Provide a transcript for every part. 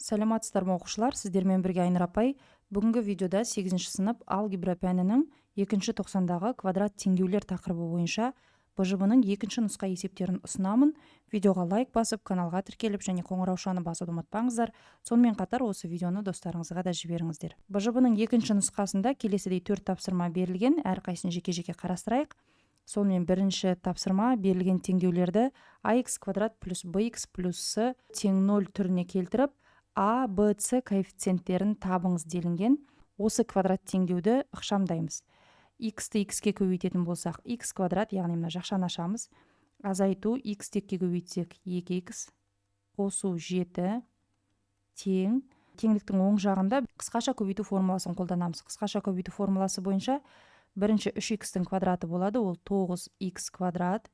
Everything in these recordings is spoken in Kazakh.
Саламатсыздар ма оқушылар, сіздермен бірге Айнұр апай. Бүгінгі видеода 8-ші сынып алгебра пәнінің 2-ші тоқсандағы квадрат теңдеулер тақырыбы бойынша БЖБ-ның 2-ші нұсқа есептерін ұсынамын. Видеоға лайк басып, каналға тіркеліп және қоңыраушаны басуды ұмытпаңыздар. Сонымен қатар осы видеоны достарыңызға да жіберіңіздер. БЖБ-ның 2-ші нұсқасында келесідей 4 тапсырма берілген, әрқайсысын жеке-жеке қарастырайық. Сонымен бірінші тапсырма берілген теңдеулерді ax квадрат плюс bx плюс с тең 0 түріне келтіріп, a, b, c коэффициенттерін табыңыз делінген. Осы квадрат теңдеуді ықшамдаймыз. X-ті x-ке көбейтетін болсақ, x квадрат, яғни мына жақшаны ашамыз. Азайту x текке көбейтсек 2x, қосу 7 тең. Теңдіктің оң жағында қысқаша көбейту формуласын қолданамыз. Қысқаша көбейту формуласы бойынша бірінші 3x-тің квадраты болады, ол 9x квадрат.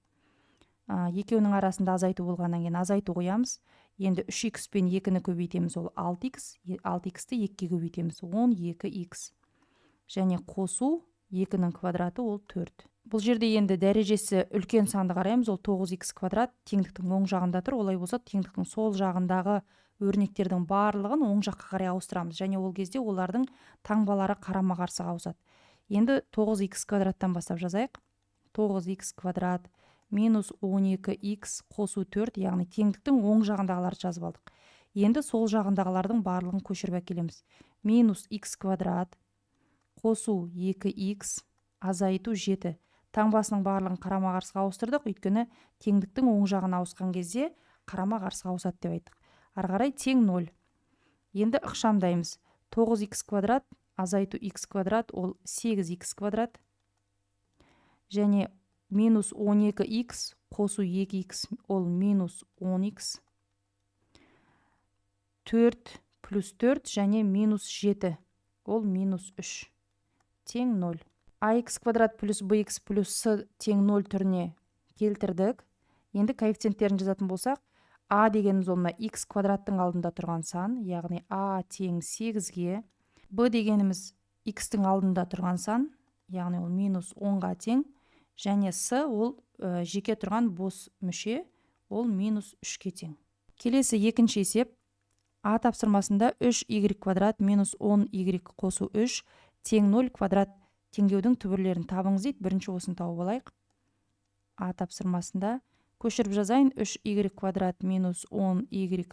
Екеуінің арасында азайту болғаннан кейін азайту қоямыз. Енді 3x пен 2-ні көбейтеміз, ол 6x, 6x-ті 2-ге көбейтеміз, 12x. Және қосу 2-ның квадраты, ол 4. Бұл жерде енді дәрежесі үлкен санды қараймыз, ол 9x квадрат, теңдіктің оң жағында тұр. Олай болса, теңдіктің сол жағындағы өрнектердің барлығын оң жаққа қарай ауыстырамыз. Және ол кезде олардың таңбалары қарама-қарсыға ауысады. Енді 9x квадраттан бастап жазайық. 9x квадрат минус 12x қосу 4, яғни теңдіктің оң жағындағыларды жазып алдық. Енді сол жағындағылардың барлығын көшіріп әкелеміз. Минус x квадрат қосу 2x азайту 7. Таңбасының барлығын қарама-қарсыға ауыстырдық, өйткені теңдіктің оң жағына ауысқан кезде қарама-қарсыға ауысады деп айттық. Ары қарай тең 0. Енді ықшамдаймыз. 9x квадрат азайту x квадрат, ол 8x квадрат. Және минус 12x қосу 2x, ол минус 10x. 4 плюс 4 және минус 7, ол минус 3. Тең 0. ax квадрат плюс bx плюс с тең 0 түріне келтірдік. Енді коэффициенттерін жазатын болсақ, a дегеніміз ол x квадраттың алдында тұрған сан, яғни a тең 8-ге. b дегеніміз x-тің алдында тұрған сан, яғни ол минус 10-ға тең. Және с ол жеке тұрған бос мүше, ол минус 3-ке тең. Келесі екінші есеп. a тапсырмасында 3y квадрат минус 10y қосу 3 тең 0 квадрат теңдеудің түбірлерін табыңыз дейді. Бірінші осын тауып алайық. a тапсырмасында көшіріп жазайын. 3y квадрат минус 10y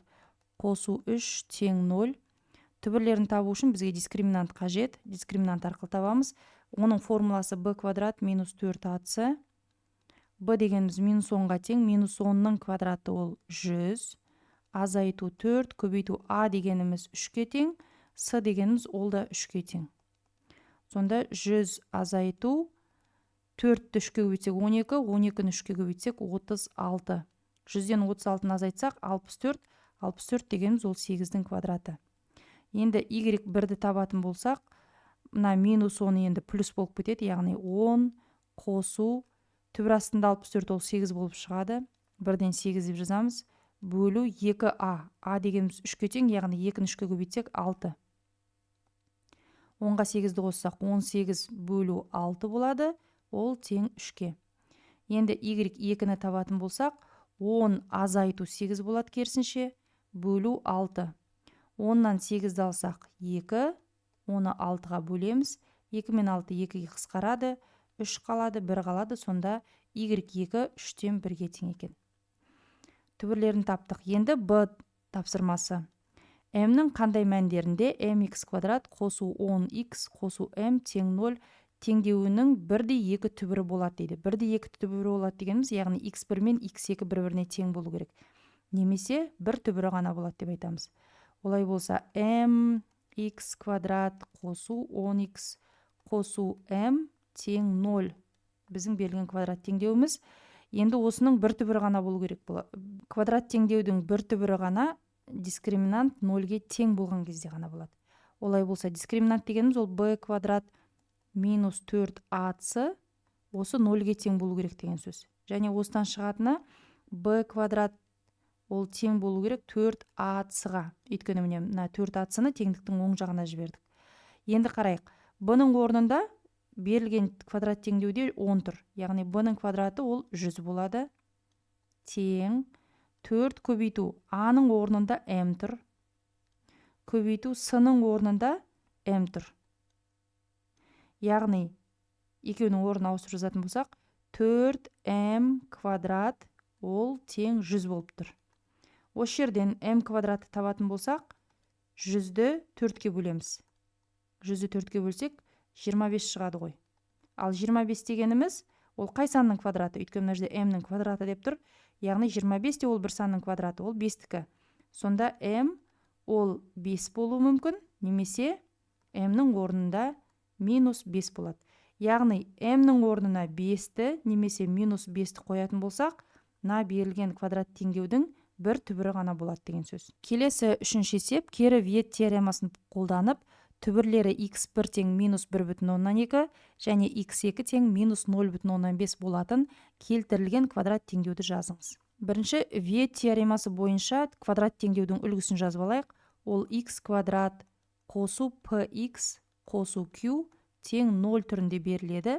қосу 3 тең 0. Түбірлерін табу үшін бізге дискриминант қажет. Дискриминант арқылы табамыз. Оның формуласы b квадрат минус 4ac. b дегеніміз минус 10-ға тең. Минус 10-ның квадраты ол 100. Азайту 4, көбейту a дегеніміз 3-ке тең. с дегеніміз ол да 3-ке тең. Сонда 100 азайту 4-ті 3-ке көбейтсек 12, 12-ні 3-ке көбейтсек 36. 100-ден 36-ны азайтсақ 64. 64 дегеніміз ол 8-дің квадраты. Енді y1-ді табатын болсақ, мына минус 10 енді плюс болып кетеді, яғни 10 қосу, түбір астында 64 ол 8 болып шығады. 1-ден 8 деп жазамыз. Бөлу 2a. a дегеніміз 3-ке тең, яғни 2-ні 3-ке көбейтсек 6. 10-ға 8-ді қоссақ 18 бөлу 6 болады, ол тең 3-ке. Енді y2-ні табатын болсақ, 10 азайту 8 болады керісінше, бөлу 6. 10-нан 8-ді алсақ 2, оны 6-ға бөлеміз. 2 мен 6 2-ге қысқарады, 3 қалады, 1 қалады, сонда y2 3-тен 1-ге тең екен. Түбірлерін таптық. Енді b тапсырмасы. m-нің қандай мәндерінде mx квадрат қосу 10x қосу m тең 0 теңдеуінің 1/2 түбірі болады дейді. 1/2 түбірі болады дегеніміз, яғни x1 мен x2 бір-біріне тең болу керек. Немесе бір түбірі ғана болады деп айтамыз. Олай болса mx квадрат қосу 10x қосу m тең 0. Біздің берілген квадрат теңдеуіміз. Енді осының бір түбірі ғана болу керек. Квадрат теңдеудің бір түбірі ғана дискриминант 0-ге тең болған кезде ғана болады. Олай болса, дискриминант дегеніміз ол b квадрат минус 4ac осы 0-ге тең болу керек деген сөз. Және осыдан шығатыны b квадрат ол тең болу керек 4ac-ға. Өйткені міне 4ac-ны теңдіктің оң жағына жібердік. Енді қарайық. b-ның орнында берілген квадрат теңдеуде 10 тұр. Яғни b-ның квадраты ол 100 болады. Тең 4 көбейту a-ның орнында m тұр. көбейту с-ның орнында м тұр. Яғни, екеуінің орнын ауыстырып жазатын болсақ, 4m квадрат ол тең 100 болып тұр. Осы жерден m квадратты табатын болсақ, 100-ді 4-ке бөлеміз. 100-ді 4-ке бөлсек, 25 шығады ғой. Ал 25 дегеніміз, ол қай санның квадраты? Өйткені мына жерде m-нің квадраты деп тұр. Яғни 25 те ол бір санның квадраты, ол 5-тікі. Сонда m ол 5 болуы мүмкін, немесе m-нің орнында минус 5 болады. Яғни m-нің орнына 5-ті немесе минус 5-ті қоятын болсақ, мына берілген квадрат теңдеудің бір түбірі ғана болады деген сөз. Келесі үшінші есеп, кері вет теоремасын қолданып, түбірлері x1 тең минус 1,2 және x2 тең минус 0,5 болатын келтірілген квадрат теңдеуді жазыңыз. Бірінші вет теоремасы бойынша квадрат теңдеудің үлгісін жазып алайық. Ол x квадрат қосу px қосу q тең 0 түрінде беріледі.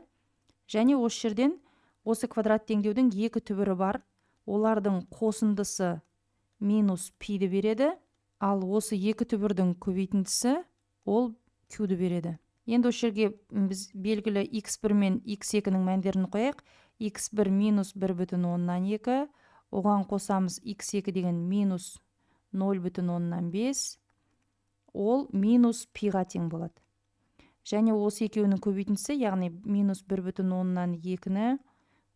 Және осы жерден осы квадрат теңдеудің екі түбірі бар. Олардың қосындысы минус пиді береді, ал осы екі түбірдің көбейтіндісі ол q-ді береді. Енді осы жерге біз белгілі x1 мен x2-ның мәндерін қояйық. x1 минус 1,2, оған қосамыз x2 деген минус 0,5, ол минус пиға тең болады. Және осы екеуінің көбейтіндісі, яғни минус 1,2-ні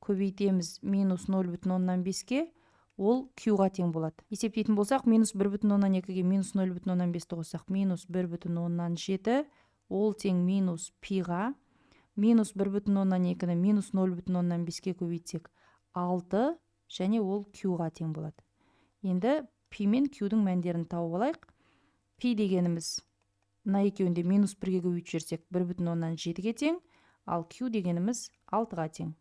көбейтеміз минус 0,5-ке, ол q-ға тең болады. Есептейтін болсақ, минус 1,2-ге минус 0,5-ті қоссақ, минус 1,7, ол тең минус пиға, минус 1,2-ні минус 0,5-ке көбейтсек 6, және ол q-ға тең болады. Енді пи мен q-дің мәндерін тауып алайық. Пи дегеніміз, мына екеуінде минус 1-ге көбейтіп жүрсек 1,7-ге тең, ал q дегеніміз 6-ға тең.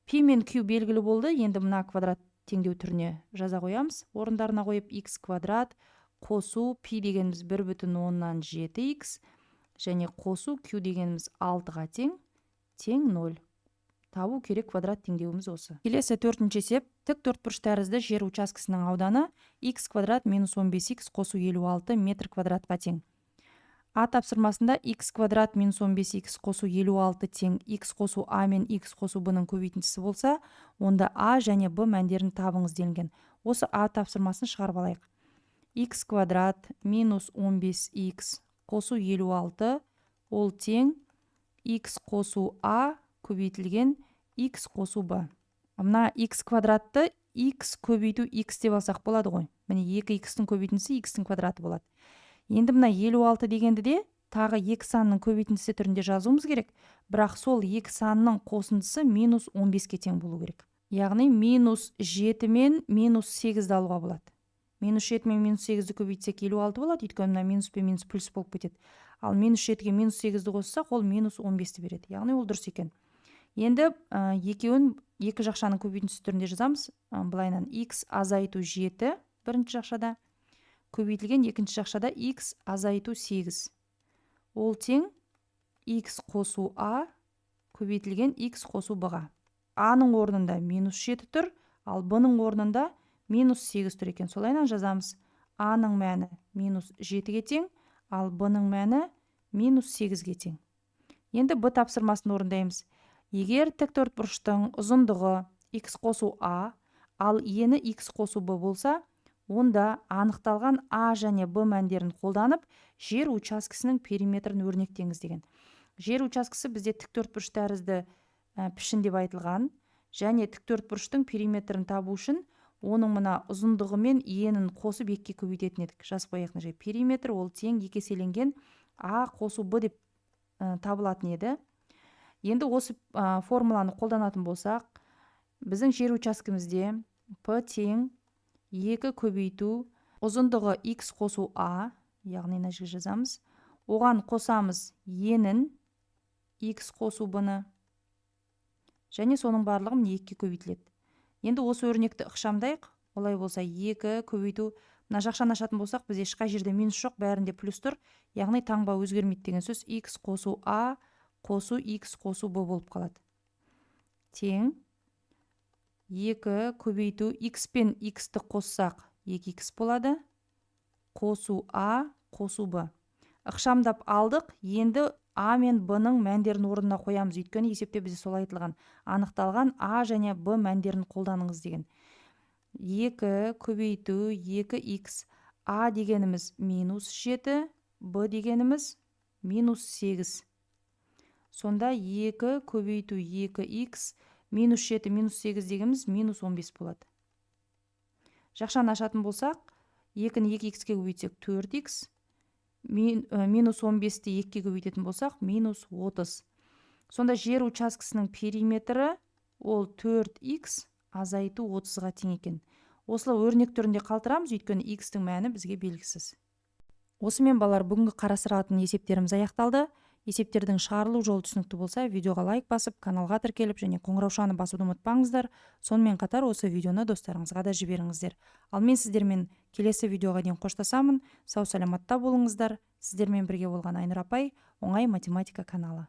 Пи мен q белгілі болды, енді мына квадрат теңдеу түріне жаза қоямыз. Орындарына қойып x квадрат қосу пи дегеніміз 1,7x және қосу q дегеніміз 6-ға тең 0. Табу керек квадрат теңдеуіміз осы. Келесі төртінші есеп, тік төртбұрыш тәрізді жер учаскесінің ауданы x квадрат минус 15x қосу 56 метр квадратқа тең. А тапсырмасында x квадрат минус 15x қосу 56 тең x қосу a мен x қосу b-ның көбейтіндісі болса, онда a және b мәндерін табыңыз делінген. Осы a тапсырмасын шығарып алайық. x квадрат минус 15x қосу 56 ол тең x қосу a көбейтілген x қосу b. Мына x квадратты x көбейту x деп алсақ болады ғой. Міне 2x-тің көбейтіндісі x-тің квадраты болады. Енді мына 56 дегенді де тағы 2 санның көбейтіндісі түрінде жазуымыз керек. Бірақ сол 2 санның қосындысы минус 15-ке тең болу керек. Яғни минус 7 мен минус 8-ді алуға болады. Минус 7 мен минус 8-ді көбейтсек 56 болады. Өйткені мына минус пен минус плюс болып кетеді. Ал минус 7-ге минус 8-ді қоссақ, ол минус 15-ді береді. Яғни ол дұрыс екен. Енді екеуін екі жақшаның көбейтіндісі түрінде жазамыз. Былайынан x азайту 7 бірінші жақшада, көбейтілген екінші жақшада x азайту 8. Ол тең x қосу a көбейтілген x қосу b-ға. A-ның орнында минус 7 тұр, ал b-ның орнында минус 8 тұр екен. Солайынан жазамыз. A-ның мәні минус 7-ге тең, ал b-ның мәні минус 8-ге тең. Енді b тапсырмасын орындаймыз. Егер тіктөртбұрыштың ұзындығы x қосу a, ал ені x қосу b болса, онда анықталған a және b мәндерін қолданып, жер учаскесінің периметрін өрнектеңіз деген. Жер учаскесі бізде тіктөртбұрыш тәрізді пішін деп айтылған, және тіктөртбұрыштың периметрін табу үшін оның мына ұзындығы мен енін қосып екіге көбейтетін едік. Жазып қояйық. Периметр ол тең екі еселенген a қосу b деп табылатын еді. Енді осы формуланы қолданатын болсақ, біздің жер учаскемізде p тең 2 көбейту ұзындығы x қосу a, яғни мына жерге жазамыз. Оған қосамыз енін x қосу b-ны, және соның барлығы 2-ге көбейтіледі. Енді осы өрнекті ықшамдайық. Олай болса 2 көбейту, мына жақшаны ашатын болсақ, бізде ешқай жерде минус жоқ, бәрінде плюс тұр. Яғни таңба өзгермейді деген сөз x қосу a қосу x қосу b болып қалады. Тең 2 көбейту x пен x-ті қоссақ 2x болады. Қосу a қосу b. Ықшамдап алдық, енді а мен б-ның мәндерін орнына қоямыз, өйткені есепте бізде солай айтылған. Анықталған а және б мәндерін қолданыңыз деген. 2 көбейту 2х, а дегеніміз -7, б дегеніміз -8. Сонда 2 көбейту 2х, -7, -8 дегеніміз -15 болады. Жақшаны ашатын болсақ, 2-ні 2х-ке көбейтсек 4х, -15-ті 2-ге көбейтетін болсақ, -30. Сонда жер учаскесінің периметрі ол 4х азайту 30-ға тең екен. Осылай өрнек түрінде қалтырамыз, өйткені х-тің мәні бізге белгісіз. Осымен балалар, бүгінгі қарастыратын есептеріміз аяқталды. Есептердің шығарылу жолы түсінікті болса, видеоға лайк басып, каналға тіркеліп және қоңыраушаны басуды ұмытпаңыздар. Сонымен қатар осы видеоны достарыңызға да жіберіңіздер. Ал мен сіздермен келесі видеоға дейін қоштасамын. Сау саламатта болыңыздар. Сіздермен бірге болған Айнұр апай, оңай математика каналы.